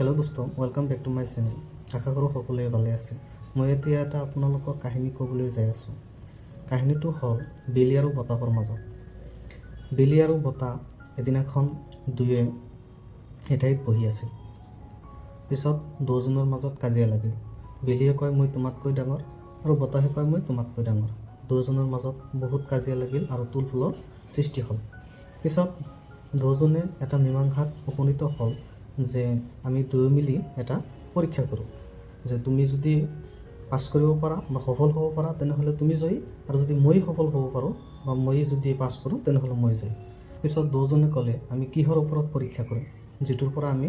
Hello' দোস্ত, welcome back to my channel. আশা কৰোঁ সকলোৱে ভালে আছে। মই এতিয়া এটা আপোনালোকক কাহিনী ক'বলৈ যাই আছোঁ। কাহিনীটো হ'ল বিলি আৰু বতাহৰ মাজত। বিলি আৰু বতাহ এদিনাখন দুয়ে এঠাইত বহি আছিল। পিছত দুয়োজনৰ মাজত কাজিয়া লাগিল। বিলিয়ে কয় মই তোমাতকৈ ডাঙৰ আৰু বতাহে কয় মই তোমাতকৈ ডাঙৰ। দুয়োজনৰ মাজত বহুত কাজিয়া লাগিল আৰু তুলফুলৰ সৃষ্টি হ'ল। পিছত দুয়োজনে এটা মীমাংসাত উপনীত হ'ল যে আমি দুয়ো মিলি এটা পৰীক্ষা কৰোঁ, যে তুমি যদি পাছ কৰিব পাৰা বা সফল হ'ব পাৰা তেনেহ'লে তুমি জয়ী, আৰু যদি মই সফল হ'ব পাৰোঁ বা মই যদি পাছ কৰোঁ তেনেহ'লে মই জয়ী। পিছত দুয়োজনে ক'লে আমি কিহৰ ওপৰত পৰীক্ষা কৰিম, যিটোৰ পৰা আমি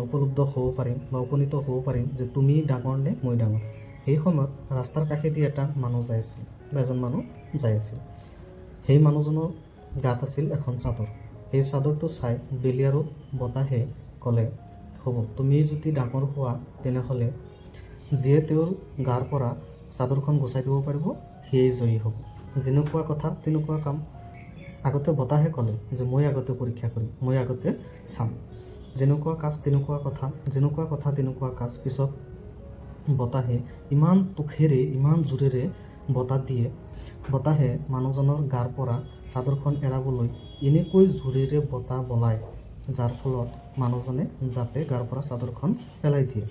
উপলব্ধ হ'ব পাৰিম বা উপনীত হ'ব পাৰিম যে তুমি ডাঙৰ নে মই ডাঙৰ। সেই সময়ত ৰাস্তাৰ কাষেদি এটা মানুহ যাই আছিল বা এজন মানুহ যাই আছিল। সেই মানুহজনৰ গাত আছিল এখন চাদৰ। সেই চাদৰটো চাই বিলি আৰু বতাহে ক'লে হ'ব, তুমি যদি ডাঙৰ হোৱা তেনেহ'লে যিয়ে তেওঁৰ গাৰ পৰা চাদৰখন গুচাই দিব পাৰিব সেয়ে জয়ী হ'ব। যেনেকুৱা কথা তেনেকুৱা কাম। আগতে বতাহে ক'লে যে মই আগতে পৰীক্ষা কৰিম, মই আগতে চাম। যেনেকুৱা কাজ তেনেকুৱা কথা, যেনেকুৱা কথা তেনেকুৱা কাজ। পিছত বতাহে ইমান তুখেৰে ইমান জোৰেৰে বতাহ দিয়ে, বতাহে মানুহজনৰ গাৰ পৰা চাদৰখন এৰাবলৈ এনেকৈ জোৰেৰে বতাহ বলায় যাৰ ফলত মানুহজনে যাতে গাৰ পৰা চাদৰখন পেলাই দিয়ে।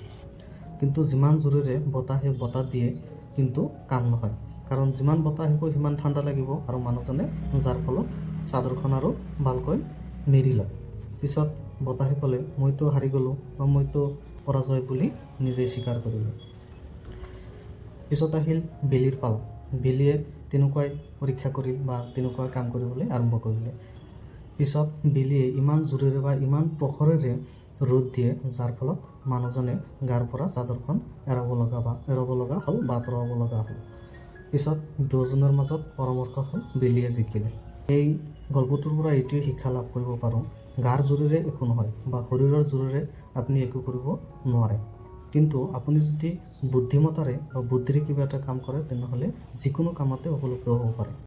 কিন্তু যিমান জোৰেৰে বতাহে বতাহ দিয়ে কিন্তু কাম নহয়, কাৰণ যিমান বতাহ আহিব সিমান ঠাণ্ডা লাগিব আৰু মানুহজনে যাৰ ফলত চাদৰখন আৰু ভালকৈ মেৰি লয়। পিছত বতাহে ক'লে মইতো হাৰি গ'লোঁ বা মইতো পৰাজয় বুলি নিজেই স্বীকাৰ কৰিলোঁ। পিছত আহিল বিলিৰ পালা। বিলিয়ে তেনেকুৱাই পৰীক্ষা কৰিল বা তেনেকুৱা কাম কৰিবলৈ আৰম্ভ কৰিলে। পিছত বিলিয়ে ইমান জোৰেৰে বা ইমান প্ৰখৰেৰে ৰ'দ দিয়ে যাৰ ফলত মানুহজনে গাৰ পৰা চাদৰখন এৰাব লগা হ'ল বা আঁতৰাব লগা হ'ল। পিছত দুয়োজনৰ মাজত পৰামৰ্শ হ'ল, বিলিয়ে জিকিলে। এই গল্পটোৰ পৰা এইটোৱে শিক্ষা লাভ কৰিব পাৰোঁ, গাৰ জোৰেৰে একো নহয় বা শৰীৰৰ জোৰেৰে আপুনি একো কৰিব নোৱাৰে, কিন্তু আপুনি যদি বুদ্ধিমতাৰে বা বুদ্ধিৰে কিবা এটা কাম কৰে তেনেহ'লে যিকোনো কামতে উপলব্ধ হ'ব পাৰে।